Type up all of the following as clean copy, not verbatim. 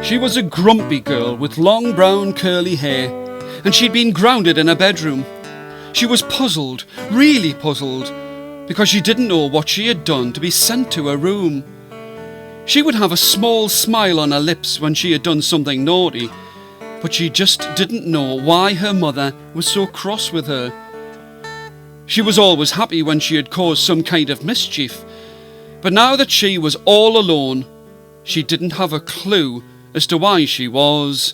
She was a grumpy girl with long brown curly hair, and she'd been grounded in her bedroom. She was puzzled, really puzzled, because she didn't know what she had done to be sent to her room. She would have a small smile on her lips when she had done something naughty, but she just didn't know why her mother was so cross with her. She was always happy when she had caused some kind of mischief, but now that she was all alone, she didn't have a clue as to why she was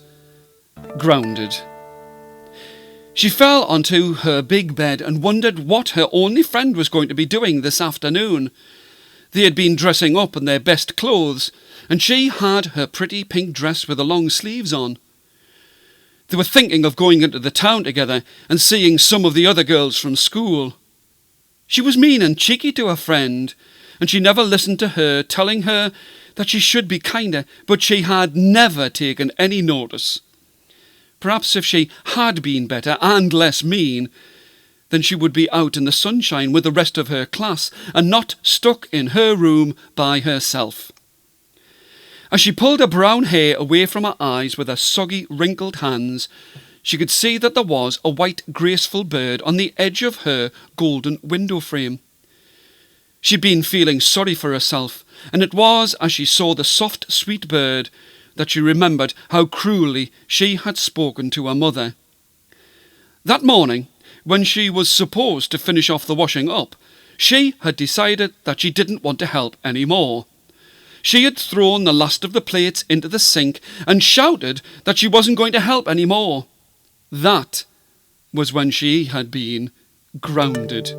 grounded. She fell onto her big bed and wondered what her only friend was going to be doing this afternoon. They had been dressing up in their best clothes, and she had her pretty pink dress with the long sleeves on. They were thinking of going into the town together and seeing some of the other girls from school. She was mean and cheeky to her friend, and she never listened to her telling her that she should be kinder, but she had never taken any notice. Perhaps if she had been better and less mean, then she would be out in the sunshine with the rest of her class and not stuck in her room by herself. As she pulled her brown hair away from her eyes with her soggy, wrinkled hands, she could see that there was a white, graceful bird on the edge of her golden window frame. She'd been feeling sorry for herself, and it was as she saw the soft, sweet bird that she remembered how cruelly she had spoken to her mother. That morning, when she was supposed to finish off the washing up, she had decided that she didn't want to help any more. She had thrown the last of the plates into the sink and shouted that she wasn't going to help any more. That was when she had been grounded.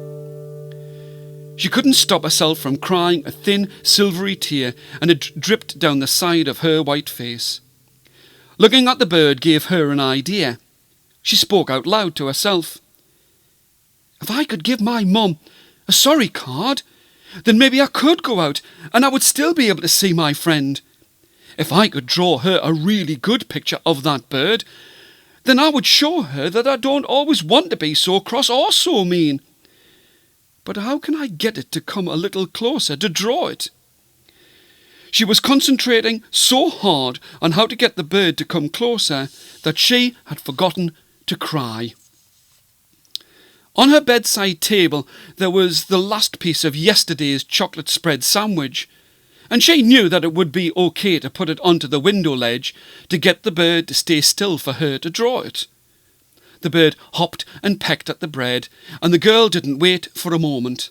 She couldn't stop herself from crying a thin, silvery tear, and it dripped down the side of her white face. Looking at the bird gave her an idea. She spoke out loud to herself. If I could give my mum a sorry card, then maybe I could go out and I would still be able to see my friend. If I could draw her a really good picture of that bird, then I would show her that I don't always want to be so cross or so mean. But how can I get it to come a little closer to draw it? She was concentrating so hard on how to get the bird to come closer that she had forgotten to cry. On her bedside table there was the last piece of yesterday's chocolate spread sandwich, and she knew that it would be okay to put it onto the window ledge to get the bird to stay still for her to draw it. The bird hopped and pecked at the bread, and the girl didn't wait for a moment.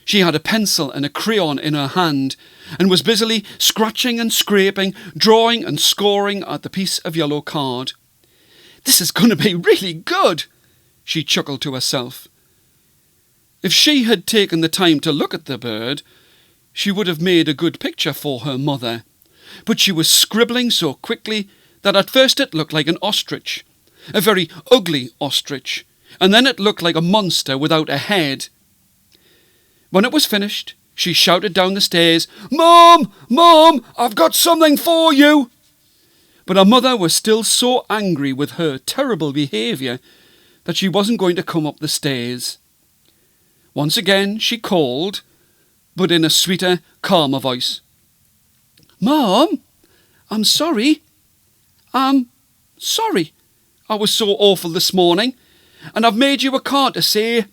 She had a pencil and a crayon in her hand, and was busily scratching and scraping, drawing and scoring at the piece of yellow card. This is going to be really good, she chuckled to herself. If she had taken the time to look at the bird, she would have made a good picture for her mother, but she was scribbling so quickly that at first it looked like an ostrich, a very ugly ostrich, and then it looked like a monster without a head. When it was finished, she shouted down the stairs, "Mum! Mum! I've got something for you!" But her mother was still so angry with her terrible behaviour that she wasn't going to come up the stairs. Once again she called, but in a sweeter, calmer voice. "Mum, I'm sorry. I'm sorry. I was so awful this morning, and I've made you a card to say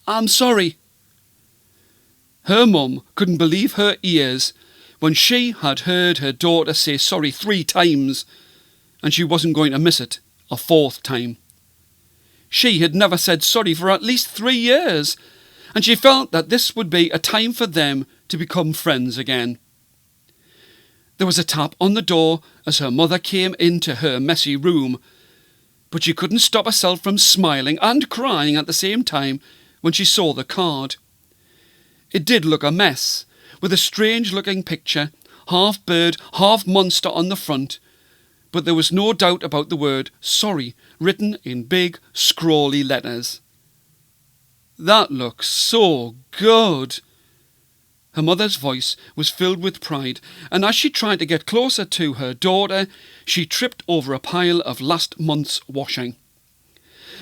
I'm sorry." Her mum couldn't believe her ears when she had heard her daughter say sorry 3 times, and she wasn't going to miss it a 4th time. She had never said sorry for at least 3 years, and she felt that this would be a time for them to become friends again. There was a tap on the door as her mother came into her messy room, but she couldn't stop herself from smiling and crying at the same time when she saw the card. It did look a mess, with a strange-looking picture, half bird, half monster on the front, but there was no doubt about the word sorry written in big, scrawly letters. That looks so good. Her mother's voice was filled with pride, and as she tried to get closer to her daughter, she tripped over a pile of last month's washing.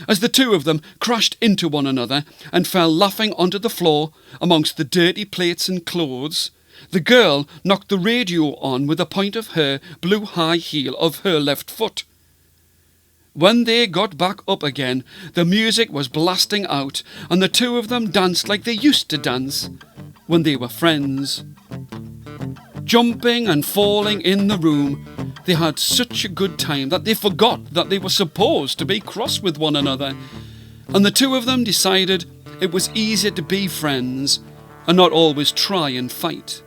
As the two of them crashed into one another and fell laughing onto the floor amongst the dirty plates and clothes, The girl knocked the radio on with the point of her blue high heel of her left foot. When they got back up again, the music was blasting out, and the two of them danced like they used to dance when they were friends. Jumping and falling in the room, they had such a good time that they forgot that they were supposed to be cross with one another, and the two of them decided it was easier to be friends and not always try and fight.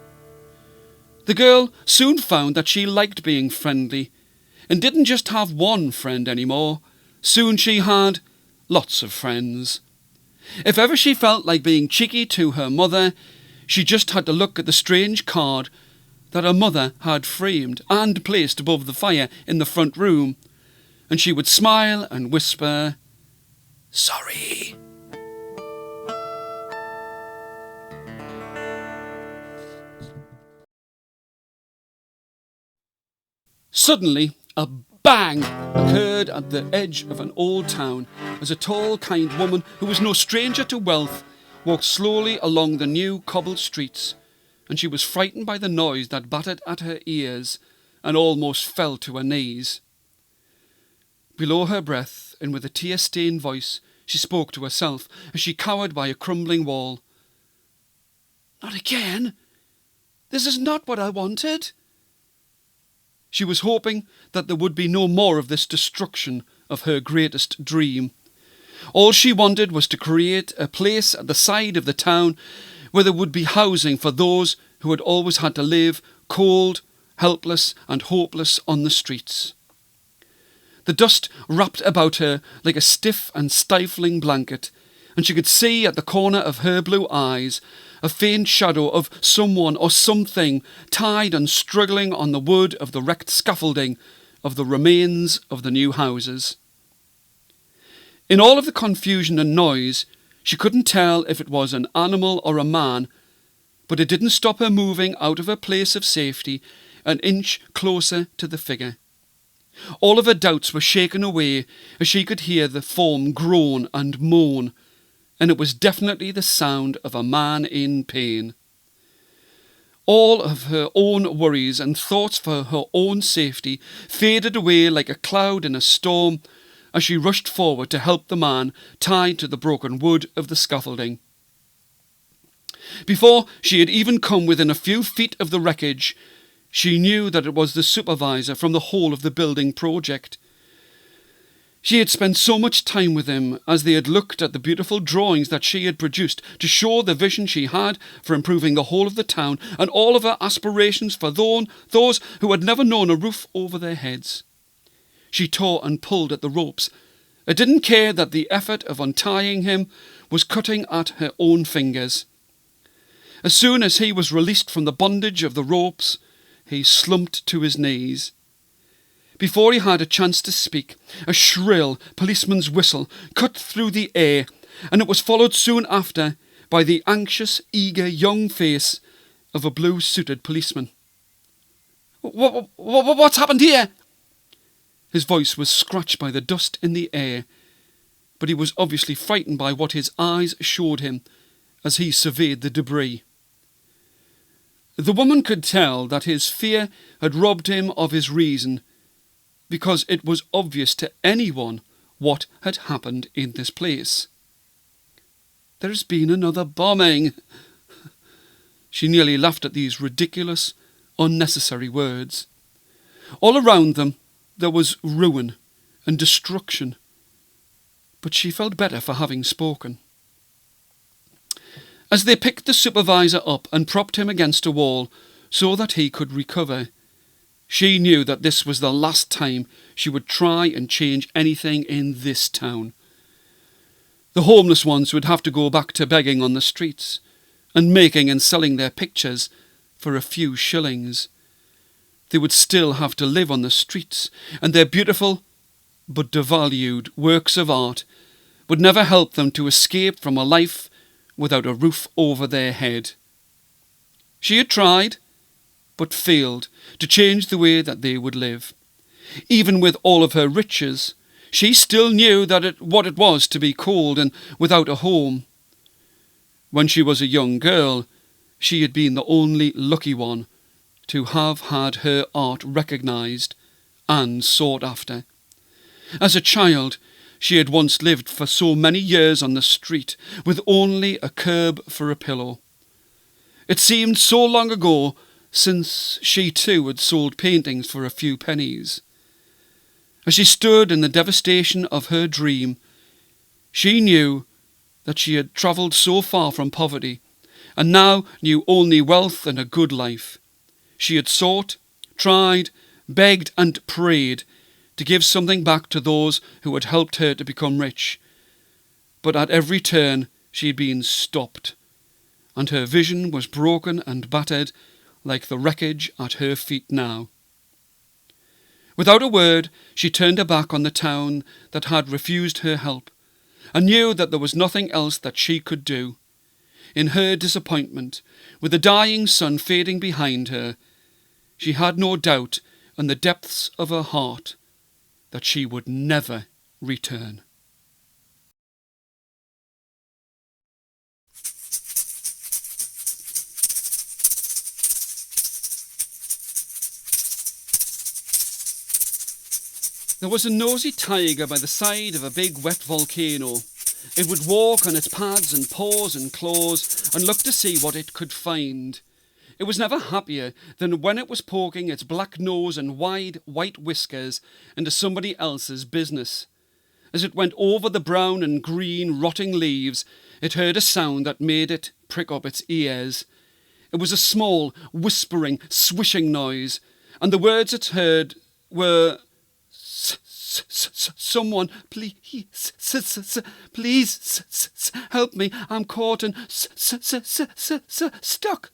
The girl soon found that she liked being friendly and didn't just have one friend anymore. Soon she had lots of friends. If ever she felt like being cheeky to her mother, she just had to look at the strange card that her mother had framed and placed above the fire in the front room, and she would smile and whisper, "Sorry." Suddenly, a bang occurred at the edge of an old town as a tall, kind woman who was no stranger to wealth walked slowly along the new cobbled streets, and she was frightened by the noise that battered at her ears and almost fell to her knees. Below her breath, and with a tear-stained voice, she spoke to herself as she cowered by a crumbling wall. "Not again! This is not what I wanted!" She was hoping that there would be no more of this destruction of her greatest dream. All she wanted was to create a place at the side of the town where there would be housing for those who had always had to live cold, helpless and hopeless on the streets. The dust wrapped about her like a stiff and stifling blanket, and she could see at the corner of her blue eyes a faint shadow of someone or something tied and struggling on the wood of the wrecked scaffolding of the remains of the new houses. In all of the confusion and noise, she couldn't tell if it was an animal or a man, but it didn't stop her moving out of her place of safety an inch closer to the figure. All of her doubts were shaken away as she could hear the form groan and moan, and it was definitely the sound of a man in pain. All of her own worries and thoughts for her own safety faded away like a cloud in a storm as she rushed forward to help the man tied to the broken wood of the scaffolding. Before she had even come within a few feet of the wreckage, she knew that it was the supervisor from the whole of the building project. She had spent so much time with him as they had looked at the beautiful drawings that she had produced to show the vision she had for improving the whole of the town and all of her aspirations for those who had never known a roof over their heads. She tore and pulled at the ropes. It didn't care that the effort of untying him was cutting at her own fingers. As soon as he was released from the bondage of the ropes, he slumped to his knees. Before he had a chance to speak, a shrill policeman's whistle cut through the air, and it was followed soon after by the anxious, eager young face of a blue-suited policeman. What's happened here?" His voice was scratched by the dust in the air, but he was obviously frightened by what his eyes showed him as he surveyed the debris. The woman could tell that his fear had robbed him of his reason, because it was obvious to anyone what had happened in this place. "There's been another bombing." She nearly laughed at these ridiculous, unnecessary words. All around them there was ruin and destruction, but she felt better for having spoken. As they picked the supervisor up and propped him against a wall so that he could recover, she knew that this was the last time she would try and change anything in this town. The homeless ones would have to go back to begging on the streets and making and selling their pictures for a few shillings. They would still have to live on the streets, and their beautiful but devalued works of art would never help them to escape from a life without a roof over their head. She had tried, but failed to change the way that they would live. Even with all of her riches, she still knew what it was to be cold and without a home. When she was a young girl, She had been the only lucky one to have had her art recognised and sought after. As a child, she had once lived for so many years on the street with only a curb for a pillow. It seemed so long ago since she too had sold paintings for a few pennies. As she stood in the devastation of her dream, she knew that she had travelled so far from poverty and now knew only wealth and a good life. She had sought, tried, begged and prayed to give something back to those who had helped her to become rich. But at every turn she had been stopped, and her vision was broken and battered like the wreckage at her feet now. Without a word, she turned her back on the town that had refused her help, and knew that there was nothing else that she could do. In her disappointment, with the dying sun fading behind her, she had no doubt in the depths of her heart that she would never return. There was a nosy tiger by the side of a big wet volcano. It would walk on its pads and paws and claws and look to see what it could find. It was never happier than when it was poking its black nose and wide white whiskers into somebody else's business. As it went over the brown and green rotting leaves, it heard a sound that made it prick up its ears. It was a small, whispering, swishing noise, and the words it heard were, "Someone, please, please, help me, I'm caught and stuck."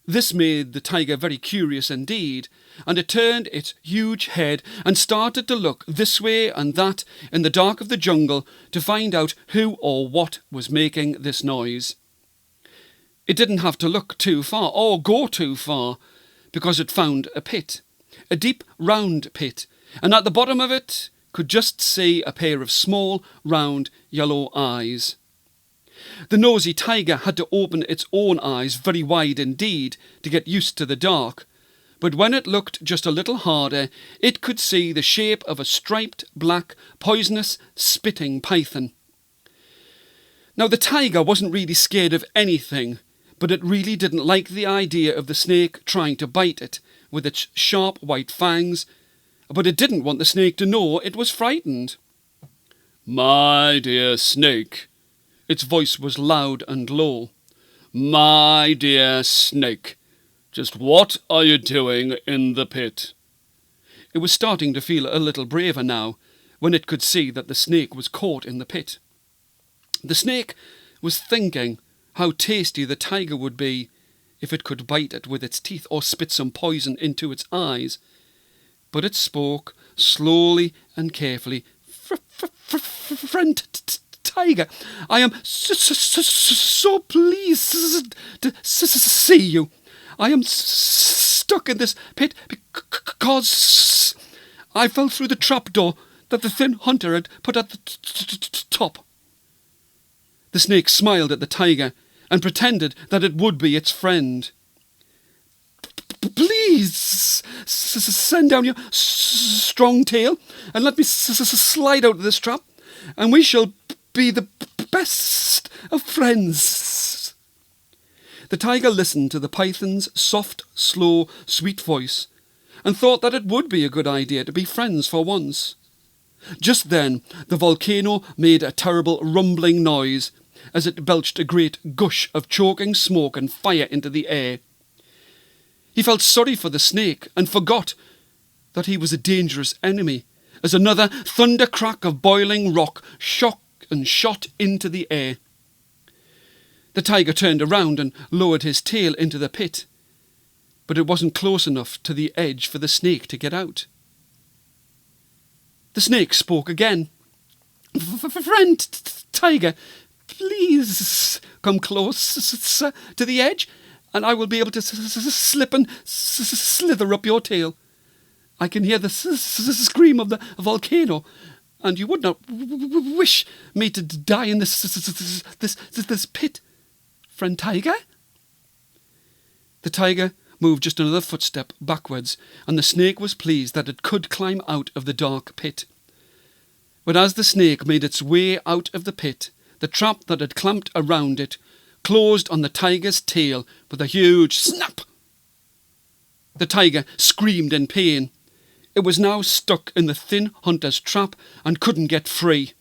This made the tiger very curious indeed, and it turned its huge head and started to look this way and that in the dark of the jungle to find out who or what was making this noise. It didn't have to look too far or go too far, because it found a pit, a deep round pit, and at the bottom of it could just see a pair of small, round, yellow eyes. The nosy tiger had to open its own eyes very wide indeed to get used to the dark, but when it looked just a little harder, it could see the shape of a striped, black, poisonous, spitting python. Now the tiger wasn't really scared of anything, but it really didn't like the idea of the snake trying to bite it with its sharp white fangs, but it didn't want the snake to know it was frightened. "My dear snake," its voice was loud and low. "My dear snake, just what are you doing in the pit?" It was starting to feel a little braver now, when it could see that the snake was caught in the pit. The snake was thinking how tasty the tiger would be if it could bite it with its teeth or spit some poison into its eyes. But it spoke slowly and carefully. "Friend tiger, I am so pleased to see you. I am stuck in this pit because I fell through the trapdoor that the thin hunter had put at the top." The snake smiled at the tiger and pretended that it would be its friend. "Please send down your strong tail and let me slide out of this trap, and we shall be the best of friends." The tiger listened to the python's soft, slow, sweet voice and thought that it would be a good idea to be friends for once. Just then the volcano made a terrible rumbling noise as it belched a great gush of choking smoke and fire into the air. He felt sorry for the snake and forgot that he was a dangerous enemy as another thunder crack of boiling rock shot into the air. The tiger turned around and lowered his tail into the pit, but it wasn't close enough to the edge for the snake to get out. The snake spoke again. "Friend tiger, please come close to the edge, and I will be able to slip and slither up your tail. I can hear the scream of the volcano, and you would not wish me to die in this pit. friend Tiger?" The tiger moved just another footstep backwards, and the snake was pleased that it could climb out of the dark pit. But as the snake made its way out of the pit, the trap that had clamped around it closed on the tiger's tail with a huge snap. The tiger screamed in pain. It was now stuck in the thin hunter's trap and couldn't get free.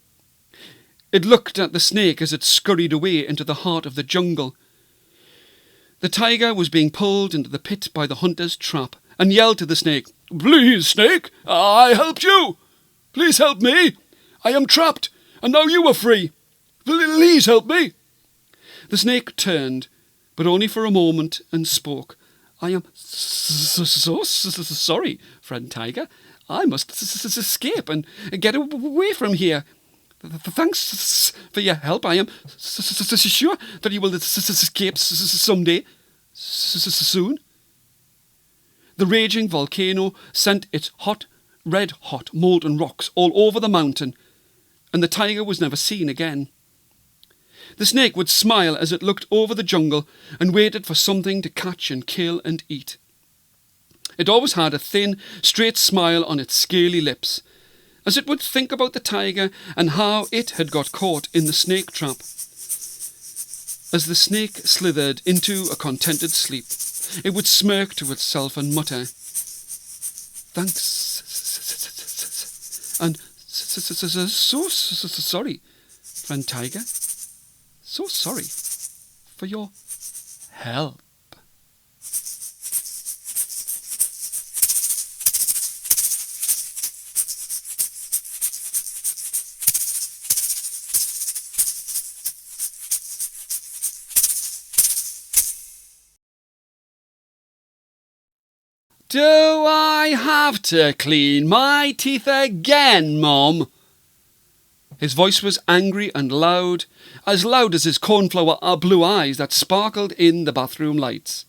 It looked at the snake as it scurried away into the heart of the jungle. The tiger was being pulled into the pit by the hunter's trap and yelled to the snake, "Please, snake, I helped you. Please help me. I am trapped, and now you are free. Please help me." The snake turned, but only for a moment, and spoke. "I am so sorry, friend Tiger. I must escape and get away from here. Thanks for your help. I am sure that you will escape someday soon." The raging volcano sent its red-hot molten rocks all over the mountain, and the tiger was never seen again. The snake would smile as it looked over the jungle and waited for something to catch and kill and eat. It always had a thin, straight smile on its scaly lips, as it would think about the tiger and how it had got caught in the snake trap. As the snake slithered into a contented sleep, it would smirk to itself and mutter, "Thanks, and so sorry, friend Tiger. So sorry for your help." "Do I have to clean my teeth again, Mum?" His voice was angry and loud as his cornflower blue eyes that sparkled in the bathroom lights.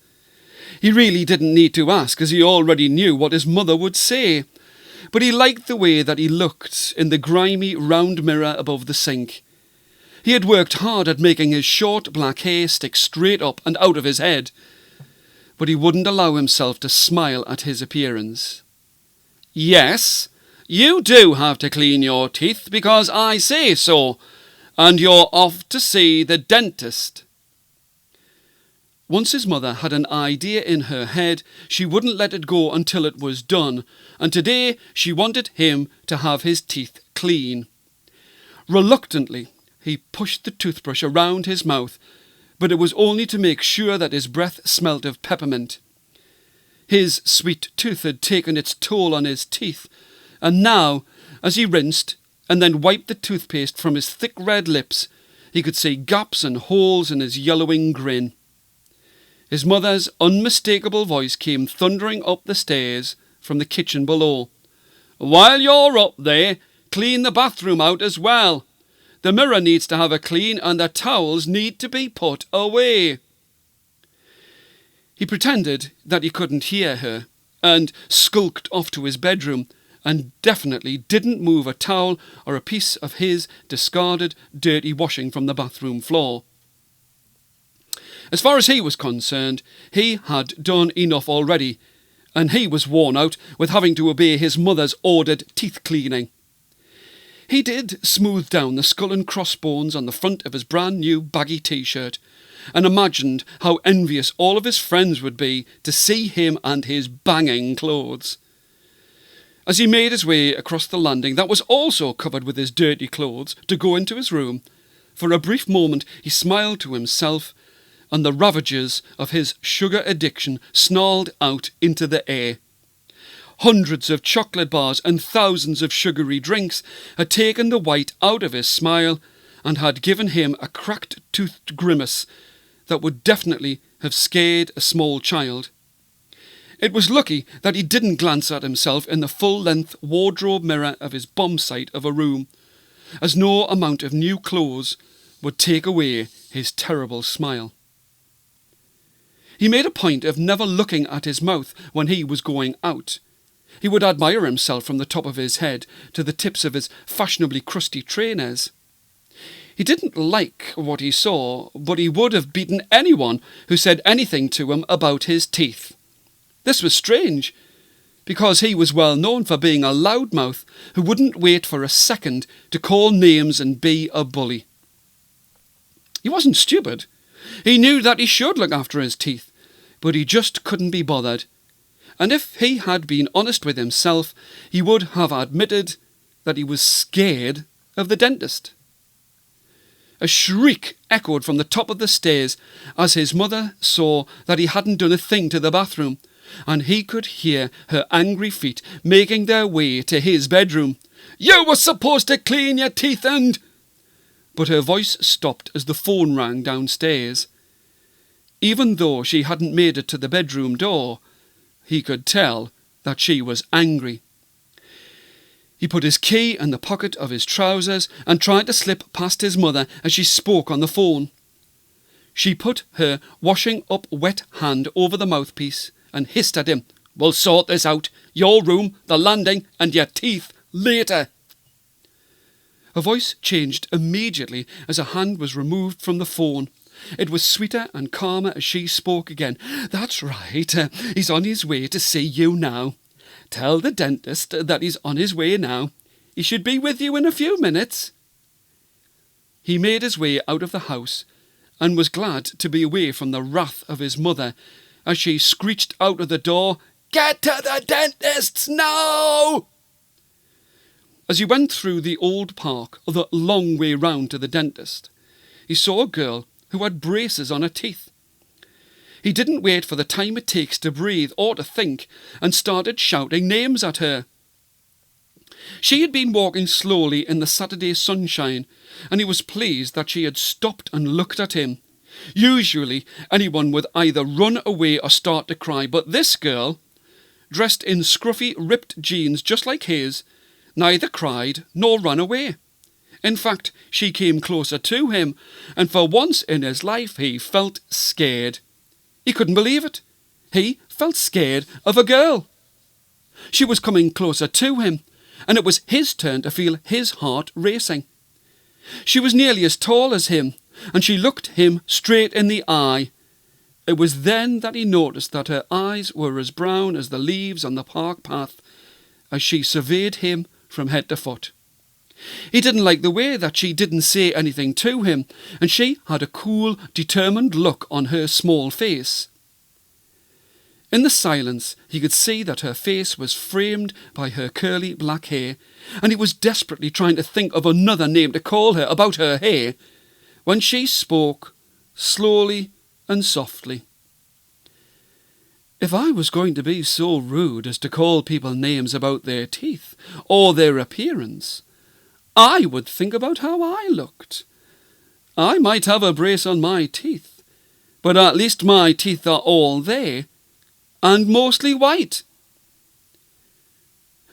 He really didn't need to ask, as he already knew what his mother would say, but he liked the way that he looked in the grimy round mirror above the sink. He had worked hard at making his short black hair stick straight up and out of his head, but he wouldn't allow himself to smile at his appearance. "Yes, you do have to clean your teeth because I say so, and you're off to see the dentist." Once his mother had an idea in her head, she wouldn't let it go until it was done, and today she wanted him to have his teeth clean. Reluctantly, he pushed the toothbrush around his mouth, but it was only to make sure that his breath smelt of peppermint. His sweet tooth had taken its toll on his teeth, and now, as he rinsed and then wiped the toothpaste from his thick red lips, he could see gaps and holes in his yellowing grin. His mother's unmistakable voice came thundering up the stairs from the kitchen below. "While you're up there, clean the bathroom out as well. The mirror needs to have a clean and the towels need to be put away." He pretended that he couldn't hear her and skulked off to his bedroom, and definitely didn't move a towel or a piece of his discarded, dirty washing from the bathroom floor. As far as he was concerned, he had done enough already, and he was worn out with having to obey his mother's ordered teeth cleaning. He did smooth down the skull and crossbones on the front of his brand new baggy t-shirt, and imagined how envious all of his friends would be to see him and his banging clothes. As he made his way across the landing that was also covered with his dirty clothes to go into his room, for a brief moment he smiled to himself, and the ravages of his sugar addiction snarled out into the air. Hundreds of chocolate bars and thousands of sugary drinks had taken the white out of his smile and had given him a cracked-toothed grimace that would definitely have scared a small child. It was lucky that he didn't glance at himself in the full-length wardrobe mirror of his bomb site of a room, as no amount of new clothes would take away his terrible smile. He made a point of never looking at his mouth when he was going out. He would admire himself from the top of his head to the tips of his fashionably crusty trainers. He didn't like what he saw, but he would have beaten anyone who said anything to him about his teeth. This was strange, because he was well known for being a loudmouth who wouldn't wait for a second to call names and be a bully. He wasn't stupid. He knew that he should look after his teeth, but he just couldn't be bothered. And if he had been honest with himself, he would have admitted that he was scared of the dentist. A shriek echoed from the top of the stairs as his mother saw that he hadn't done a thing to the bathroom, and he could hear her angry feet making their way to his bedroom. "You were supposed to clean your teeth and—" But her voice stopped as the phone rang downstairs. Even though she hadn't made it to the bedroom door, he could tell that she was angry. He put his key in the pocket of his trousers and tried to slip past his mother as she spoke on the phone. She put her washing up wet hand over the mouthpiece and hissed at him. "We'll sort this out. Your room, the landing, and your teeth later." Her voice changed immediately as her hand was removed from the phone. It was sweeter and calmer as she spoke again. "That's right. He's on his way to see you now. Tell the dentist that he's on his way now. He should be with you in a few minutes." He made his way out of the house and was glad to be away from the wrath of his mother as she screeched out of the door, "Get to the dentist's now!" As he went through the old park, the long way round to the dentist, he saw a girl who had braces on her teeth. He didn't wait for the time it takes to breathe or to think and started shouting names at her. She had been walking slowly in the Saturday sunshine, and he was pleased that she had stopped and looked at him. Usually anyone would either run away or start to cry, but this girl, dressed in scruffy ripped jeans just like his, neither cried nor ran away. In fact, she came closer to him, and for once in his life he felt scared. He couldn't believe it. He felt scared of a girl. She was coming closer to him, and it was his turn to feel his heart racing. She was nearly as tall as him, and she looked him straight in the eye. It was then that he noticed that her eyes were as brown as the leaves on the park path as she surveyed him from head to foot. He didn't like the way that she didn't say anything to him, and she had a cool, determined look on her small face. In the silence, he could see that her face was framed by her curly black hair, and he was desperately trying to think of another name to call her about her hair, when she spoke slowly and softly. "If I was going to be so rude as to call people names about their teeth or their appearance, I would think about how I looked. I might have a brace on my teeth, but at least my teeth are all there, and mostly white."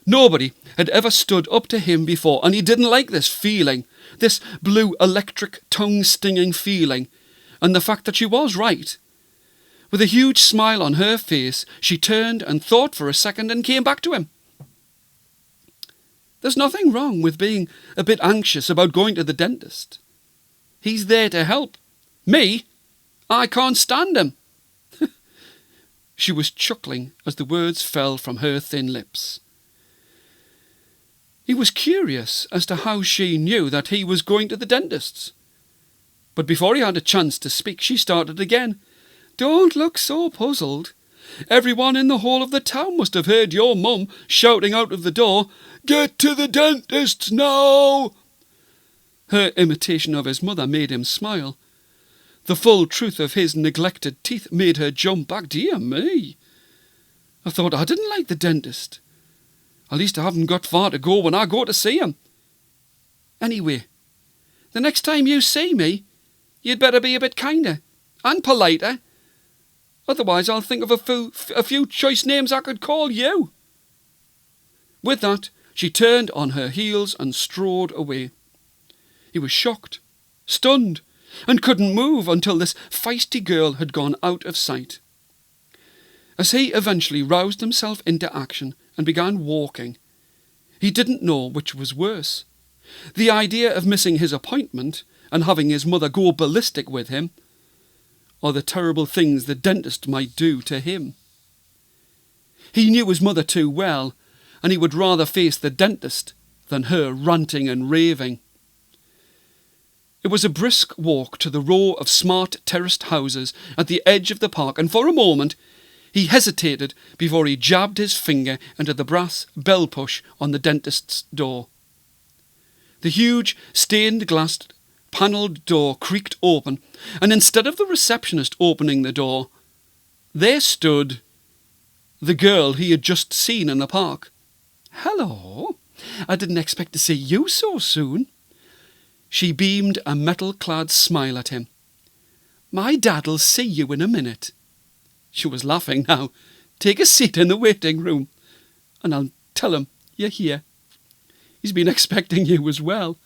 Nobody had ever stood up to him before, and he didn't like this feeling, this blue electric tongue-stinging feeling, and the fact that she was right. With a huge smile on her face, she turned and thought for a second and came back to him. There's nothing wrong with being a bit anxious about going to the dentist. He's there to help. Me? I can't stand him. She was chuckling as the words fell from her thin lips. He was curious as to how she knew that he was going to the dentist's. But before he had a chance to speak, she started again. "Don't look so puzzled. Everyone in the whole of the town must have heard your mum shouting out of the door, 'Get to the dentist now!'" Her imitation of his mother made him smile. The full truth of his neglected teeth made her jump back. "Dear me, I thought I didn't like the dentist. At least I haven't got far to go when I go to see him. Anyway, the next time you see me, you'd better be a bit kinder and politer. Otherwise I'll think of a few choice names I could call you." With that, she turned on her heels and strode away. He was shocked, stunned, and couldn't move until this feisty girl had gone out of sight. As he eventually roused himself into action and began walking, he didn't know which was worse, the idea of missing his appointment and having his mother go ballistic with him, or the terrible things the dentist might do to him. He knew his mother too well, and he would rather face the dentist than her ranting and raving. It was a brisk walk to the row of smart terraced houses at the edge of the park, and for a moment he hesitated before he jabbed his finger into the brass bell push on the dentist's door. The huge stained-glass panelled door creaked open, and instead of the receptionist opening the door, there stood the girl he had just seen in the park. "Hello, I didn't expect to see you so soon." She beamed a metal-clad smile at him. "My dad'll see you in a minute." She was laughing now. "Take a seat in the waiting room, and I'll tell him you're here. He's been expecting you as well."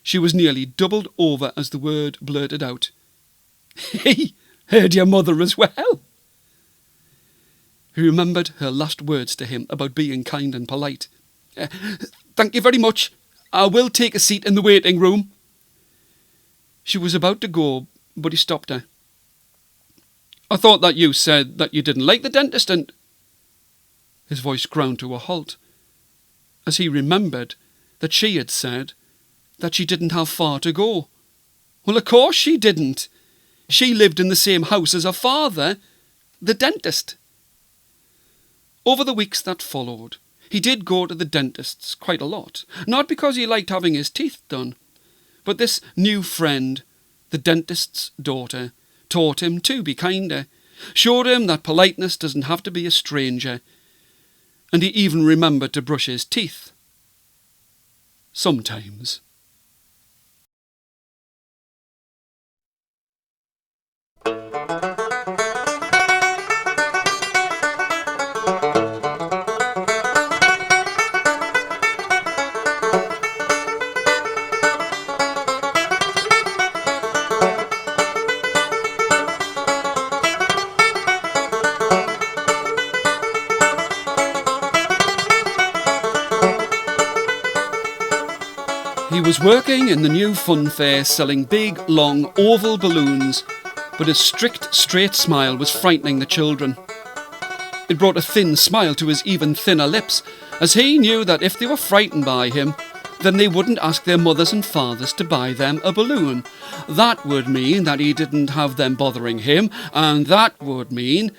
She was nearly doubled over as the word blurted out. "He heard your mother as well." He remembered her last words to him about being kind and polite. "Thank you very much. I will take a seat in the waiting room." She was about to go, but he stopped her. "I thought that you said that you didn't like the dentist and—" His voice ground to a halt, as he remembered that she had said that she didn't have far to go. Well, of course she didn't. She lived in the same house as her father, the dentist. Over the weeks that followed, he did go to the dentist's quite a lot, not because he liked having his teeth done, but this new friend, the dentist's daughter, taught him to be kinder, showed him that politeness doesn't have to be a stranger, and he even remembered to brush his teeth. Sometimes. He was working in the new fun fair selling big, long, oval balloons, but his strict, straight smile was frightening the children. It brought a thin smile to his even thinner lips, as he knew that if they were frightened by him, then they wouldn't ask their mothers and fathers to buy them a balloon. That would mean that he didn't have them bothering him, and that would mean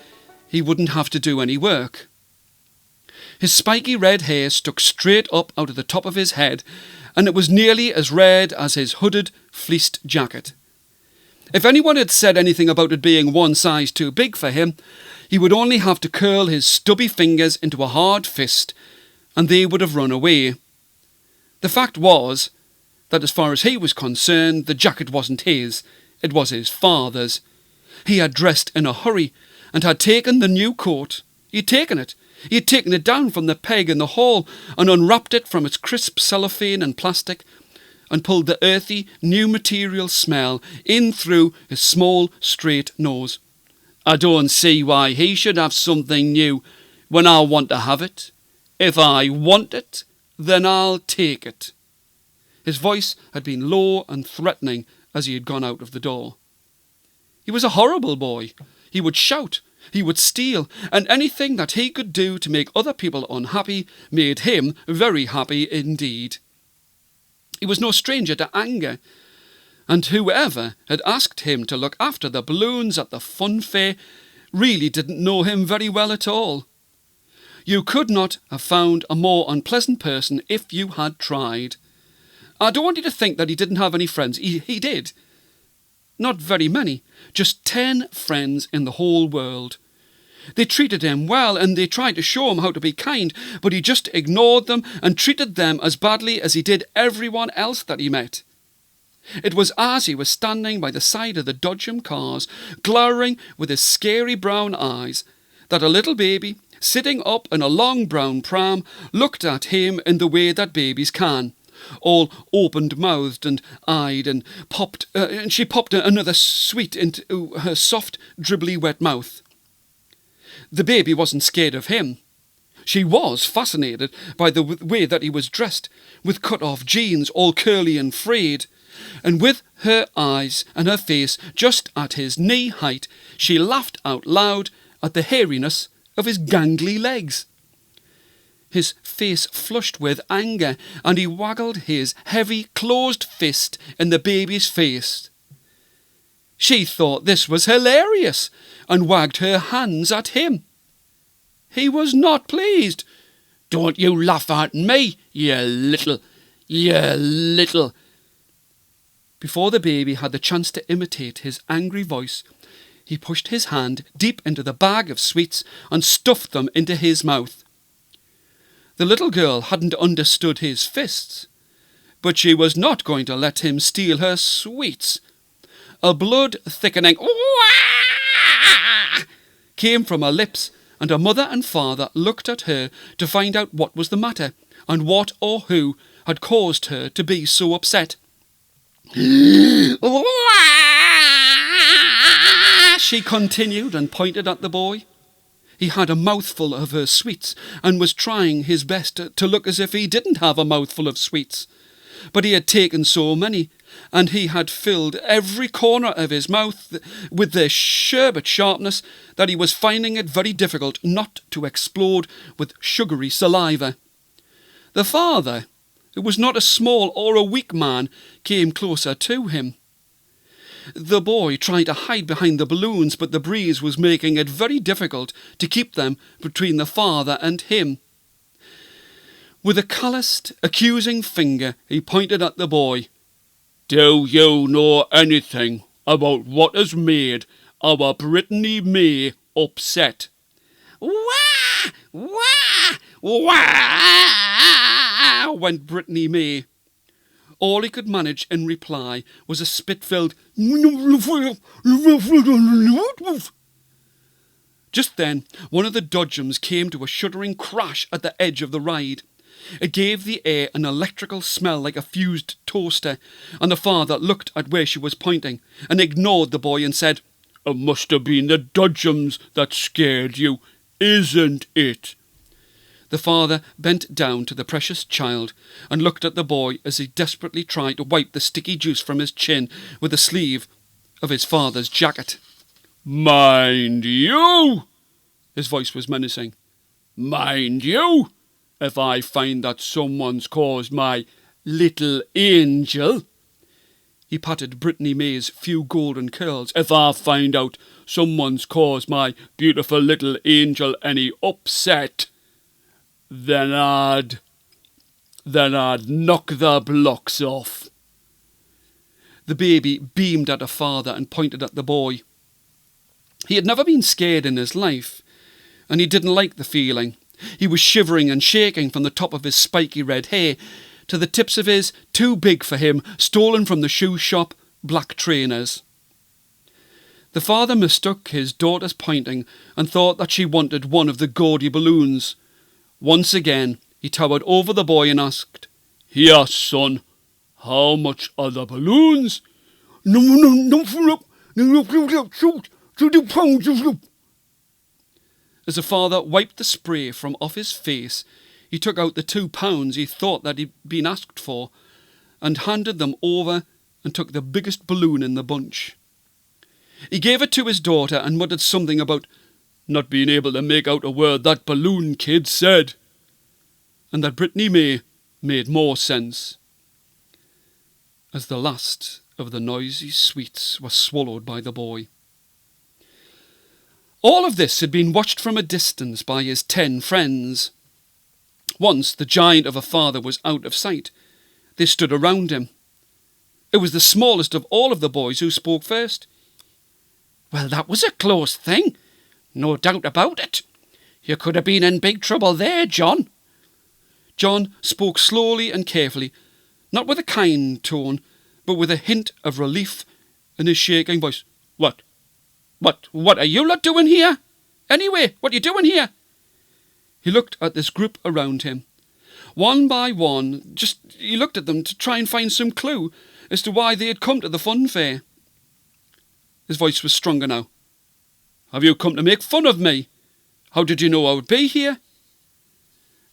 he wouldn't have to do any work. His spiky red hair stuck straight up out of the top of his head, and it was nearly as red as his hooded, fleeced jacket. If anyone had said anything about it being one size too big for him, he would only have to curl his stubby fingers into a hard fist, and they would have run away. The fact was that as far as he was concerned, the jacket wasn't his, it was his father's. He had dressed in a hurry, and had taken the new coat. He had taken it down from the peg in the hall and unwrapped it from its crisp cellophane and plastic, and pulled the earthy, new material smell in through his small, straight nose. "I don't see why he should have something new when I want to have it. If I want it, then I'll take it." His voice had been low and threatening as he had gone out of the door. He was a horrible boy. He would shout, he would steal, and anything that he could do to make other people unhappy made him very happy indeed. He was no stranger to anger, and whoever had asked him to look after the balloons at the fun fair really didn't know him very well at all. You could not have found a more unpleasant person if you had tried. I don't want you to think that he didn't have any friends. He did. Not very many, just 10 friends in the whole world. They treated him well, and they tried to show him how to be kind, but he just ignored them and treated them as badly as he did everyone else that he met. It was as he was standing by the side of the Dodgem cars, glowering with his scary brown eyes, that a little baby, sitting up in a long brown pram, looked at him in the way that babies can, all open-mouthed and eyed, and she popped another sweet into her soft, dribbly wet mouth. The baby wasn't scared of him. She was fascinated by the way that he was dressed, with cut-off jeans all curly and frayed, and with her eyes and her face just at his knee height, she laughed out loud at the hairiness of his gangly legs. His face flushed with anger, and he waggled his heavy, closed fist in the baby's face. She thought this was hilarious, and wagged her hands at him. He was not pleased. "Don't you laugh at me, you little. Before the baby had the chance to imitate his angry voice, he pushed his hand deep into the bag of sweets and stuffed them into his mouth. The little girl hadn't understood his fists, but she was not going to let him steal her sweets. A blood-thickening "Wah!" came from her lips, and her mother and father looked at her to find out what was the matter, and what or who had caused her to be so upset. "Wah!" she continued, and pointed at the boy. He had a mouthful of her sweets, and was trying his best to look as if he didn't have a mouthful of sweets. But he had taken so many, and he had filled every corner of his mouth with their sherbet sharpness, that he was finding it very difficult not to explode with sugary saliva. The father, who was not a small or a weak man, came closer to him. The boy tried to hide behind the balloons, but the breeze was making it very difficult to keep them between the father and him. With a calloused, accusing finger, he pointed at the boy. "Do you know anything about what has made our Brittany May upset?" "Wah! Wah! Wah!" went Brittany May. All he could manage in reply was a spit-filled Just then, one of the dodgems came to a shuddering crash at the edge of the ride. It gave the air an electrical smell like a fused toaster, and the father looked at where she was pointing, and ignored the boy and said, "It must have been the dodgems that scared you, isn't it?" The father bent down to the precious child and looked at the boy as he desperately tried to wipe the sticky juice from his chin with the sleeve of his father's jacket. "Mind you," his voice was menacing, "mind you, if I find that someone's caused my little angel," he patted Brittany May's few golden curls, "if I find out someone's caused my beautiful little angel any upset, then I'd knock the blocks off." The baby beamed at her father and pointed at the boy. He had never been scared in his life, and he didn't like the feeling. He was shivering and shaking from the top of his spiky red hair to the tips of his, too big for him, stolen from the shoe shop, black trainers. The father mistook his daughter's pointing and thought that she wanted one of the gaudy balloons. Once again, he towered over the boy and asked, "Here, son, how much are the balloons?" As the father wiped the spray from off his face, he took out the £2 he thought that he'd been asked for, and handed them over and took the biggest balloon in the bunch. He gave it to his daughter and muttered something about not being able to make out a word that balloon kid said, and that Brittany May made more sense, as the last of the noisy sweets was swallowed by the boy. All of this had been watched from a distance by his 10 friends. Once the giant of a father was out of sight, they stood around him. It was the smallest of all of the boys who spoke first. "Well, that was a close thing. No doubt about it. You could have been in big trouble there, John." John spoke slowly and carefully, not with a kind tone, but with a hint of relief in his shaking voice. What are you lot doing here? Anyway, what are you doing here?" He looked at this group around him. One by one, he looked at them to try and find some clue as to why they had come to the fun fair. His voice was stronger now. "Have you come to make fun of me? How did you know I would be here?"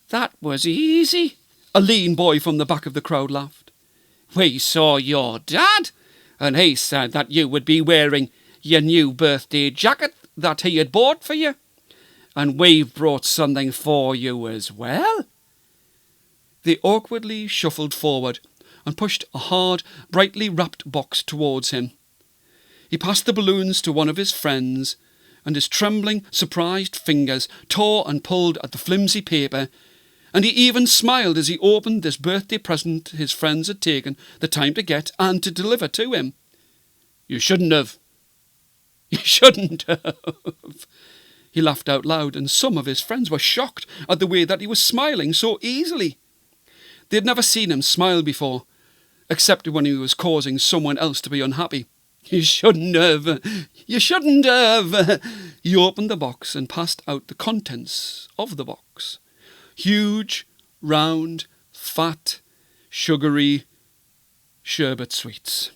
"That was easy," a lean boy from the back of the crowd laughed. We saw your dad, and he said that you would be wearing your new birthday jacket that he had bought for you. And we've brought something for you as well." They awkwardly shuffled forward and pushed a hard, brightly wrapped box towards him. He passed the balloons to one of his friends, and his trembling, surprised fingers tore and pulled at the flimsy paper, and he even smiled as he opened this birthday present his friends had taken the time to get and to deliver to him. "You shouldn't have. You shouldn't have." He laughed out loud, and some of his friends were shocked at the way that he was smiling so easily. They had never seen him smile before, except when he was causing someone else to be unhappy. "You shouldn't have. You shouldn't have." He opened the box and passed out the contents of the box. Huge, round, fat, sugary sherbet sweets.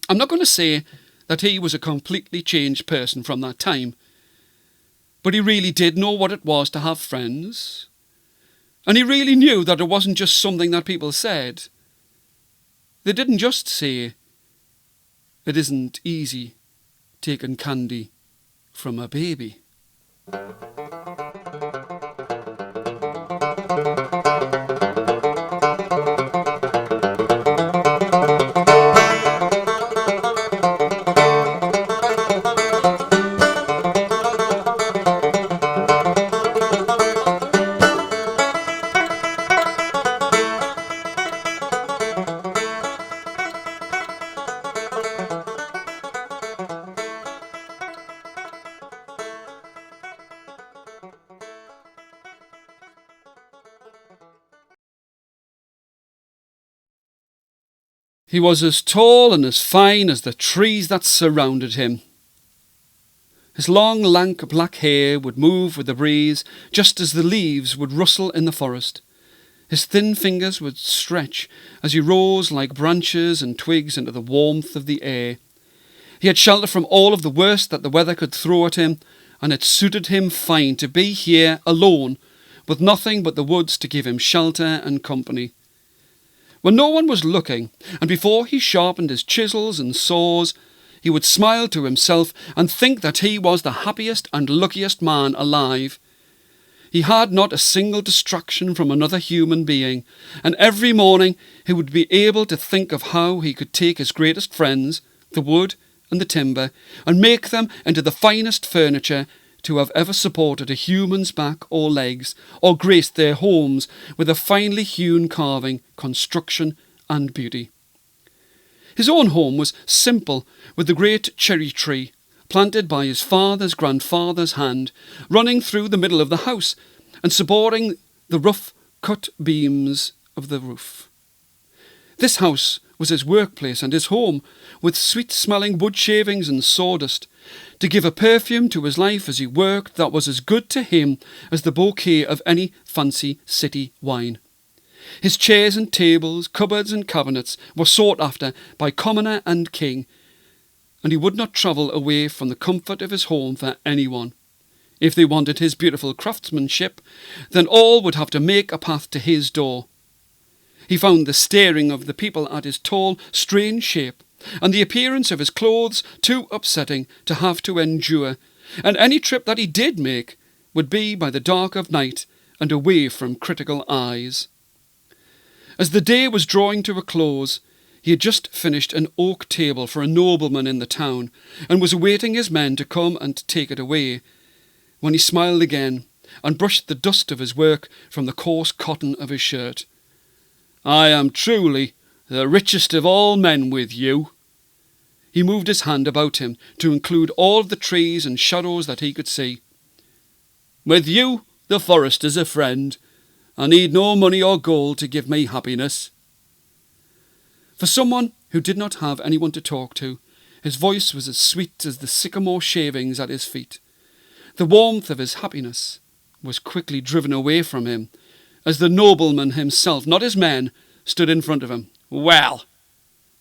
I'm not going to say that he was a completely changed person from that time, but he really did know what it was to have friends, and he really knew that it wasn't just something that people said. They didn't just say, "It isn't easy taking candy from a baby." He was as tall and as fine as the trees that surrounded him. His long, lank black hair would move with the breeze just as the leaves would rustle in the forest. His thin fingers would stretch as he rose like branches and twigs into the warmth of the air. He had shelter from all of the worst that the weather could throw at him, and it suited him fine to be here alone, with nothing but the woods to give him shelter and company. When no one was looking, and before he sharpened his chisels and saws, he would smile to himself and think that he was the happiest and luckiest man alive. He had not a single distraction from another human being, and every morning he would be able to think of how he could take his greatest friends, the wood and the timber, and make them into the finest furniture to have ever supported a human's back or legs, or graced their homes with a finely hewn carving, construction and beauty. His own home was simple, with the great cherry tree, planted by his father's grandfather's hand, running through the middle of the house and supporting the rough cut beams of the roof. This house was his workplace and his home, with sweet-smelling wood shavings and sawdust, to give a perfume to his life as he worked that was as good to him as the bouquet of any fancy city wine. His chairs and tables, cupboards and cabinets were sought after by commoner and king, and he would not travel away from the comfort of his home for anyone. If they wanted his beautiful craftsmanship, then all would have to make a path to his door. He found the staring of the people at his tall, strange shape, and the appearance of his clothes too upsetting to have to endure, and any trip that he did make would be by the dark of night and away from critical eyes. As the day was drawing to a close, he had just finished an oak table for a nobleman in the town, and was awaiting his men to come and take it away, when he smiled again and brushed the dust of his work from the coarse cotton of his shirt. "I am truly the richest of all men with you." He moved his hand about him to include all of the trees and shadows that he could see. "With you, the forest is a friend. I need no money or gold to give me happiness." For someone who did not have anyone to talk to, his voice was as sweet as the sycamore shavings at his feet. The warmth of his happiness was quickly driven away from him, as the nobleman himself, not his men, stood in front of him. "Well,"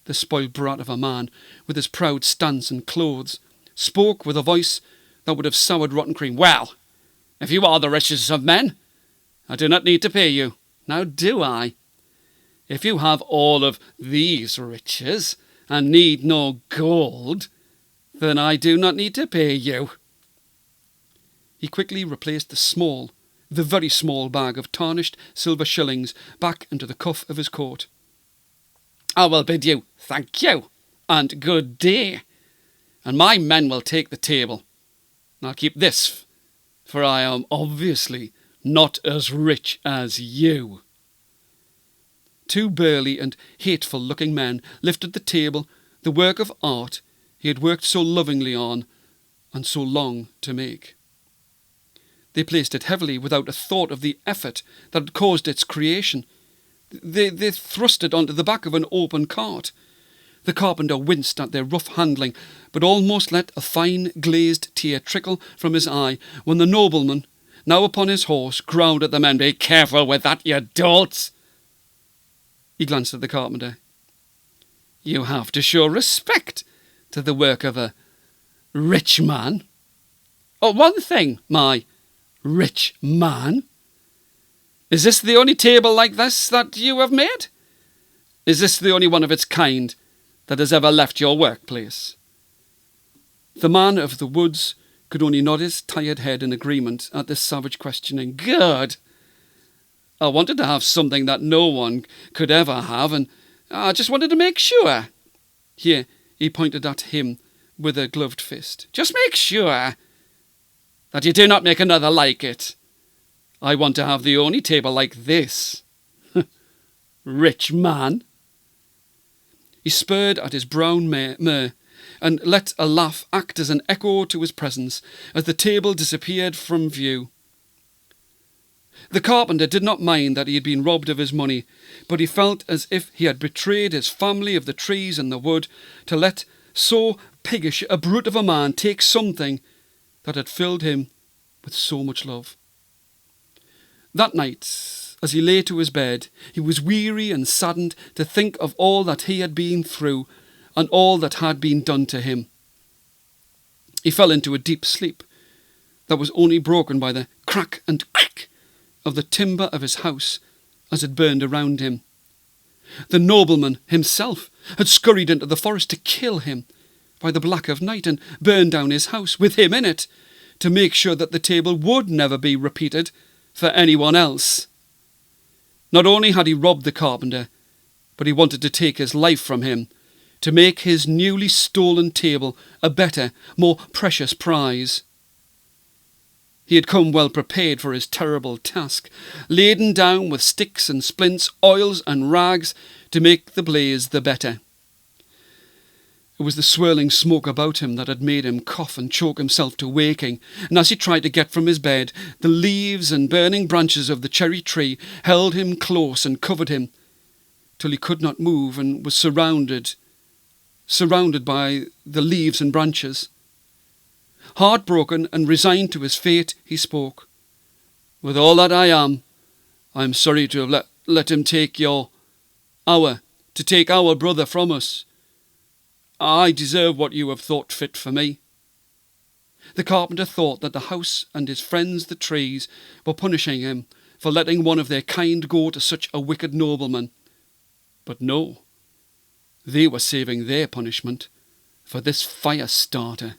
the spoiled brat of a man, with his proud stance and clothes, spoke with a voice that would have soured rotten cream. "Well, if you are the richest of men, I do not need to pay you, now do I?" If you have all of these riches and need no gold, then I do not need to pay you." He quickly replaced the very small bag of tarnished silver shillings back into the cuff of his coat. "I will bid you thank you, and good day, and my men will take the table. I'll keep this, for I am obviously not as rich as you." Two burly and hateful-looking men lifted the table, the work of art he had worked so lovingly on and so long to make. They placed it heavily without a thought of the effort that had caused its creation. They thrust it onto the back of an open cart. The carpenter winced at their rough handling, but almost let a fine glazed tear trickle from his eye when the nobleman, now upon his horse, growled at the men, "Be careful with that, you dolts!" He glanced at the carpenter. "You have to show respect to the work of a rich man. Oh, one thing, my rich man. Is this the only table like this that you have made? Is this the only one of its kind that has ever left your workplace?" The man of the woods could only nod his tired head in agreement at this savage questioning. "Good. I wanted to have something that no one could ever have, and I just wanted to make sure." Here he pointed at him with a gloved fist. "Just make sure that you do not make another like it. I want to have the only table like this." "Rich man." He spurred at his brown mare and let a laugh act as an echo to his presence as the table disappeared from view. The carpenter did not mind that he had been robbed of his money, but he felt as if he had betrayed his family of the trees and the wood to let so piggish a brute of a man take something that had filled him with so much love. That night, as he lay to his bed, he was weary and saddened to think of all that he had been through and all that had been done to him. He fell into a deep sleep that was only broken by the crack and crack of the timber of his house as it burned around him. The nobleman himself had scurried into the forest to kill him by the black of night and burn down his house with him in it to make sure that the tale would never be repeated for anyone else. Not only had he robbed the carpenter, but he wanted to take his life from him to make his newly stolen table a better, more precious prize. He had come well prepared for his terrible task, laden down with sticks and splints, oils and rags to make the blaze the better. It was the swirling smoke about him that had made him cough and choke himself to waking, and as he tried to get from his bed, the leaves and burning branches of the cherry tree held him close and covered him, till he could not move and was surrounded by the leaves and branches. Heartbroken and resigned to his fate, he spoke. "With all that I am sorry to have let him take our brother from us. I deserve what you have thought fit for me." The carpenter thought that the house and his friends the trees were punishing him for letting one of their kind go to such a wicked nobleman. But no, they were saving their punishment for this fire-starter.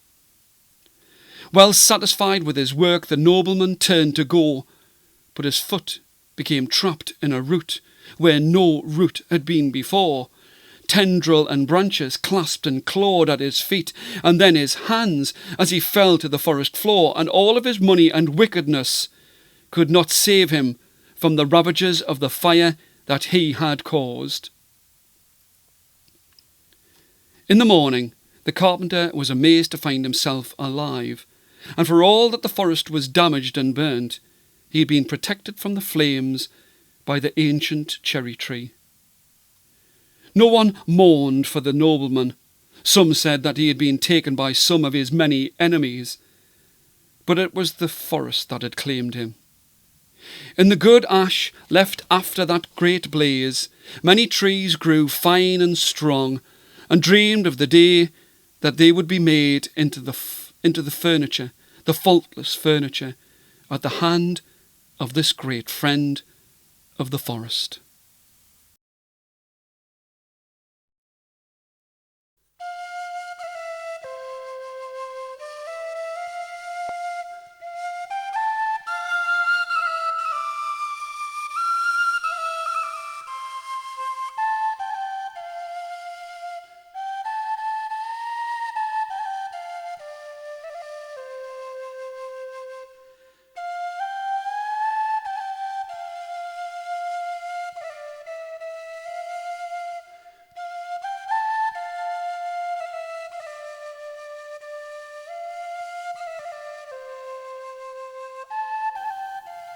Well satisfied with his work, the nobleman turned to go, but his foot became trapped in a root where no root had been before. Tendril and branches clasped and clawed at his feet, and then his hands, as he fell to the forest floor, and all of his money and wickedness could not save him from the ravages of the fire that he had caused. In the morning, the carpenter was amazed to find himself alive, and for all that the forest was damaged and burnt, he had been protected from the flames by the ancient cherry tree. No one mourned for the nobleman. Some said that he had been taken by some of his many enemies, but it was the forest that had claimed him. In the good ash left after that great blaze, many trees grew fine and strong, and dreamed of the day that they would be made into the furniture, the faultless furniture, at the hand of this great friend of the forest.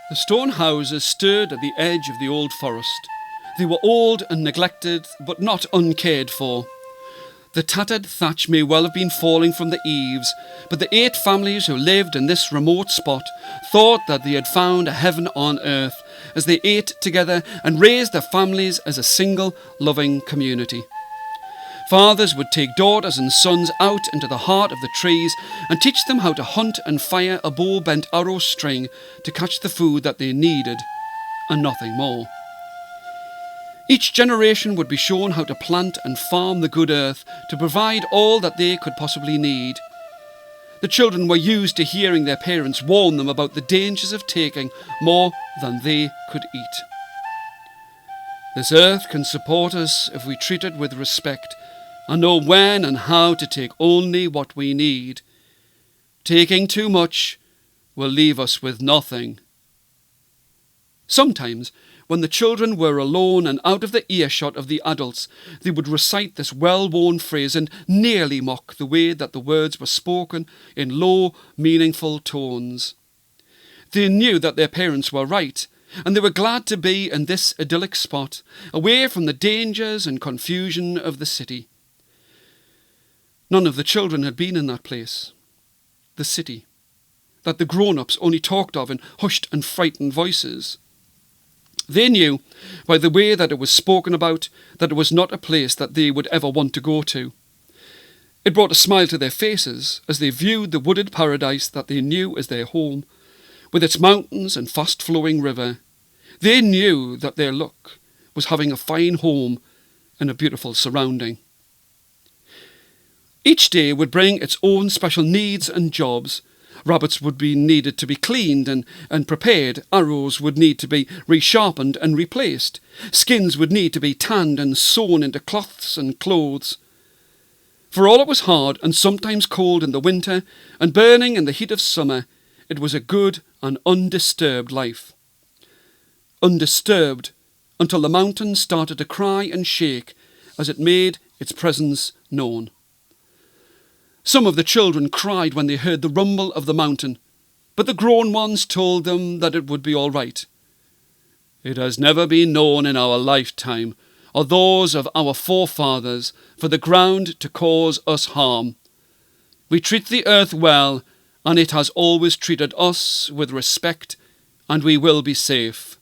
The stone houses stood at the edge of the old forest. They were old and neglected, but not uncared for. The tattered thatch may well have been falling from the eaves, but the 8 families who lived in this remote spot thought that they had found a heaven on earth as they ate together and raised their families as a single, loving community. Fathers would take daughters and sons out into the heart of the trees and teach them how to hunt and fire a bow-bent arrow string to catch the food that they needed, and nothing more. Each generation would be shown how to plant and farm the good earth to provide all that they could possibly need. The children were used to hearing their parents warn them about the dangers of taking more than they could eat. This earth can support us if we treat it with respect and know when and how to take only what we need. Taking too much will leave us with nothing. Sometimes, when the children were alone and out of the earshot of the adults, they would recite this well-worn phrase and nearly mock the way that the words were spoken in low, meaningful tones. They knew that their parents were right, and they were glad to be in this idyllic spot, away from the dangers and confusion of the city. None of the children had been in that place, the city, that the grown-ups only talked of in hushed and frightened voices. They knew, by the way that it was spoken about, that it was not a place that they would ever want to go to. It brought a smile to their faces as they viewed the wooded paradise that they knew as their home, with its mountains and fast-flowing river. They knew that their luck was having a fine home in a beautiful surrounding. Each day would bring its own special needs and jobs. Rabbits would be needed to be cleaned and prepared. Arrows would need to be resharpened and replaced. Skins would need to be tanned and sewn into cloths and clothes. For all it was hard and sometimes cold in the winter and burning in the heat of summer, it was a good and undisturbed life. Undisturbed until the mountain started to cry and shake as it made its presence known. Some of the children cried when they heard the rumble of the mountain, but the grown ones told them that it would be all right. It has never been known in our lifetime, or those of our forefathers, for the ground to cause us harm. We treat the earth well, and it has always treated us with respect, and we will be safe.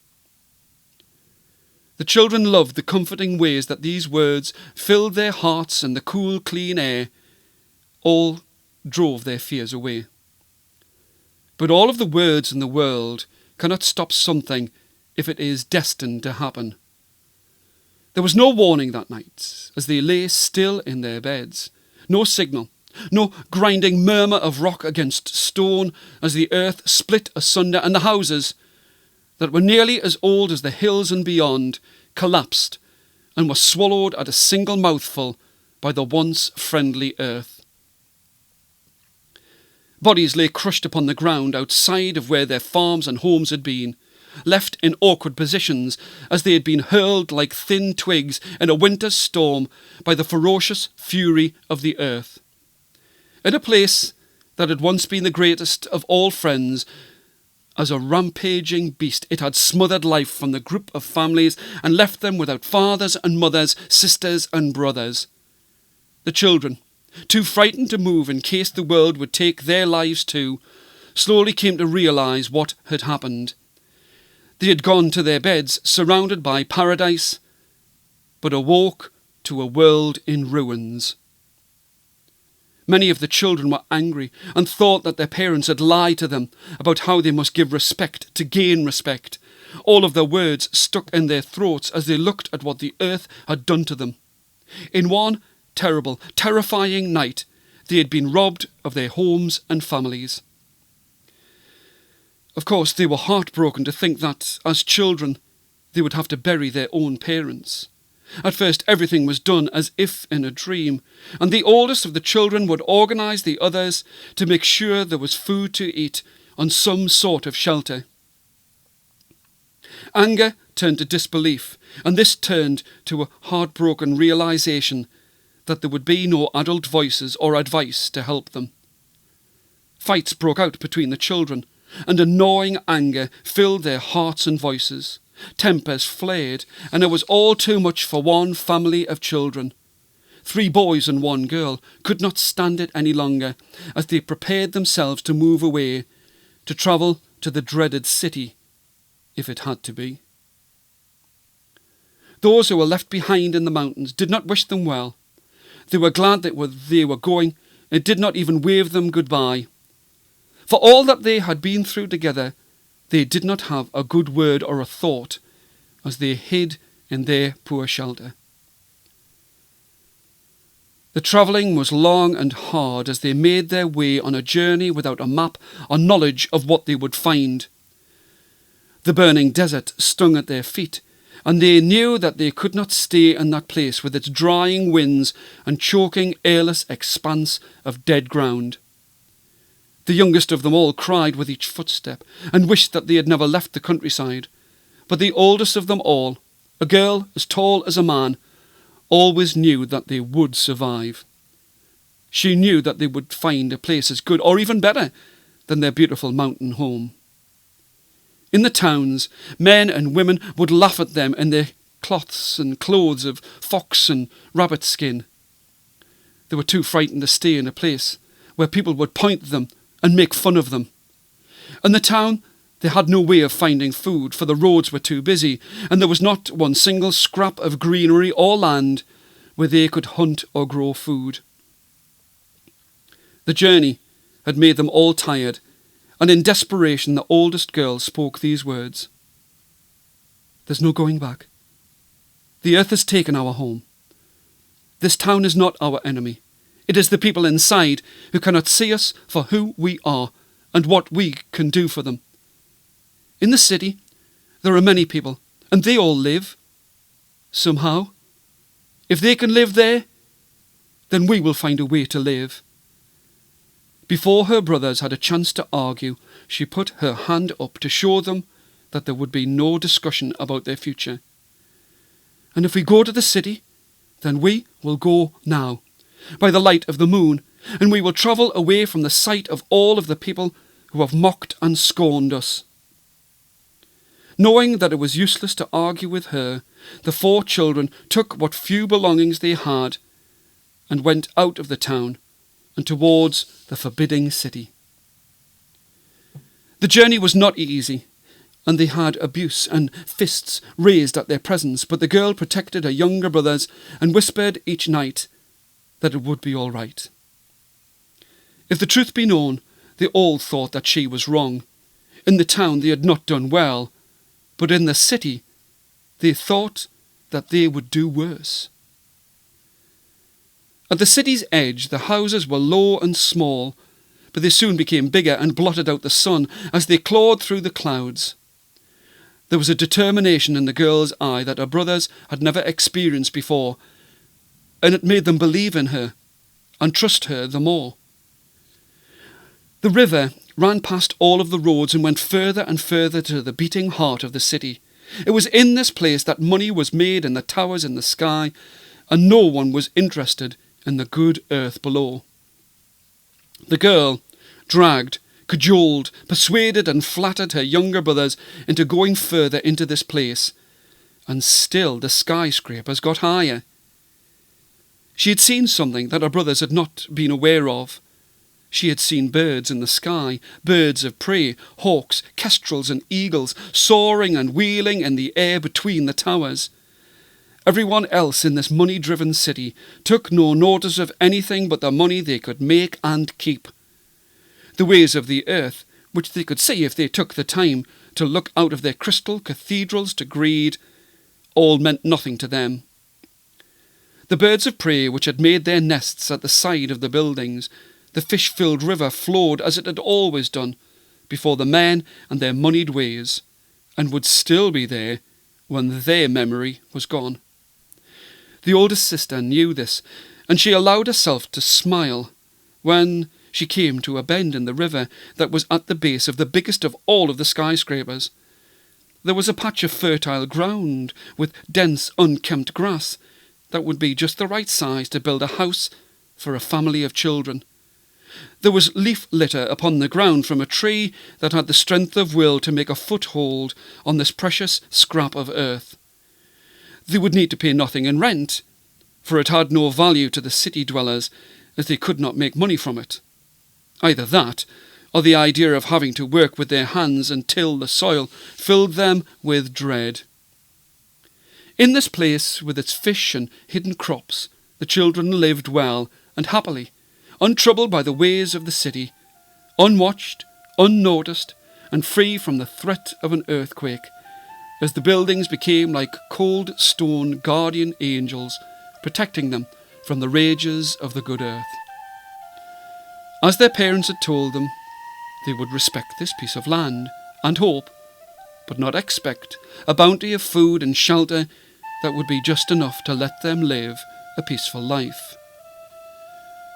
The children loved the comforting ways that these words filled their hearts and the cool, clean air all drove their fears away. But all of the words in the world cannot stop something if it is destined to happen. There was no warning that night as they lay still in their beds. No signal, no grinding murmur of rock against stone as the earth split asunder and the houses that were nearly as old as the hills and beyond collapsed and were swallowed at a single mouthful by the once friendly earth. Bodies lay crushed upon the ground outside of where their farms and homes had been, left in awkward positions as they had been hurled like thin twigs in a winter's storm by the ferocious fury of the earth. In a place that had once been the greatest of all friends, as a rampaging beast, it had smothered life from the group of families and left them without fathers and mothers, sisters and brothers. The children, too frightened to move in case the world would take their lives too, slowly came to realise what had happened. They had gone to their beds surrounded by paradise, but awoke to a world in ruins. Many of the children were angry and thought that their parents had lied to them about how they must give respect to gain respect. All of their words stuck in their throats as they looked at what the earth had done to them. In one terrible, terrifying night, they had been robbed of their homes and families. Of course, they were heartbroken to think that, as children, they would have to bury their own parents. At first, everything was done as if in a dream, and the oldest of the children would organise the others to make sure there was food to eat and some sort of shelter. Anger turned to disbelief, and this turned to a heartbroken realisation that there would be no adult voices or advice to help them. Fights broke out between the children, and a gnawing anger filled their hearts and voices. Tempers flared, and it was all too much for one family of children. 3 boys and 1 girl could not stand it any longer as they prepared themselves to move away, to travel to the dreaded city, if it had to be. Those who were left behind in the mountains did not wish them well. They were glad that they were going and did not even wave them goodbye. For all that they had been through together, they did not have a good word or a thought as they hid in their poor shelter. The travelling was long and hard as they made their way on a journey without a map or knowledge of what they would find. The burning desert stung at their feet, and they knew that they could not stay in that place with its drying winds and choking, airless expanse of dead ground. The youngest of them all cried with each footstep and wished that they had never left the countryside. But the oldest of them all, a girl as tall as a man, always knew that they would survive. She knew that they would find a place as good or even better than their beautiful mountain home. In the towns, men and women would laugh at them in their cloths and clothes of fox and rabbit skin. They were too frightened to stay in a place where people would point at them and make fun of them. In the town, they had no way of finding food, for the roads were too busy, and there was not one single scrap of greenery or land where they could hunt or grow food. The journey had made them all tired, and in desperation the oldest girl spoke these words. "There's no going back. The earth has taken our home. This town is not our enemy. It is the people inside who cannot see us for who we are and what we can do for them. In the city, there are many people, and they all live. Somehow, if they can live there, then we will find a way to live." Before her brothers had a chance to argue, she put her hand up to show them that there would be no discussion about their future. "And if we go to the city, then we will go now, by the light of the moon, and we will travel away from the sight of all of the people who have mocked and scorned us." Knowing that it was useless to argue with her, the 4 children took what few belongings they had and went out of the town and towards the forbidding city. The journey was not easy, and they had abuse and fists raised at their presence, but the girl protected her younger brothers and whispered each night that it would be all right. If the truth be known, they all thought that she was wrong. In the town they had not done well, but in the city they thought that they would do worse. At the city's edge the houses were low and small, but they soon became bigger and blotted out the sun as they clawed through the clouds. There was a determination in the girl's eye that her brothers had never experienced before, and it made them believe in her and trust her the more. The river ran past all of the roads and went further and further to the beating heart of the city. It was in this place that money was made in the towers in the sky, and no one was interested in the good earth below. The girl dragged, cajoled, persuaded and flattered her younger brothers into going further into this place, and still the skyscrapers got higher. She had seen something that her brothers had not been aware of. She had seen birds in the sky, birds of prey, hawks, kestrels and eagles, soaring and wheeling in the air between the towers. Everyone else in this money-driven city took no notice of anything but the money they could make and keep. The ways of the earth, which they could see if they took the time to look out of their crystal cathedrals to greed, all meant nothing to them. The birds of prey which had made their nests at the side of the buildings, the fish-filled river flowed as it had always done before the men and their moneyed ways, and would still be there when their memory was gone. The oldest sister knew this, and she allowed herself to smile when she came to a bend in the river that was at the base of the biggest of all of the skyscrapers. There was a patch of fertile ground with dense, unkempt grass that would be just the right size to build a house for a family of children. There was leaf litter upon the ground from a tree that had the strength of will to make a foothold on this precious scrap of earth. They would need to pay nothing in rent, for it had no value to the city dwellers, as they could not make money from it. Either that, or the idea of having to work with their hands and till the soil filled them with dread. In this place, with its fish and hidden crops, the children lived well and happily, untroubled by the ways of the city, unwatched, unnoticed, and free from the threat of an earthquake, as the buildings became like cold stone guardian angels, protecting them from the rages of the good earth. As their parents had told them, they would respect this piece of land and hope, but not expect, a bounty of food and shelter that would be just enough to let them live a peaceful life.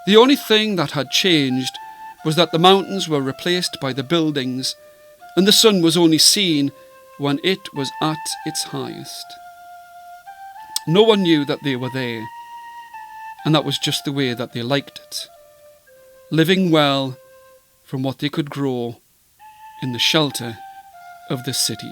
The only thing that had changed was that the mountains were replaced by the buildings, and the sun was only seen when it was at its highest. No one knew that they were there, and that was just the way that they liked it, living well from what they could grow in the shelter of the city.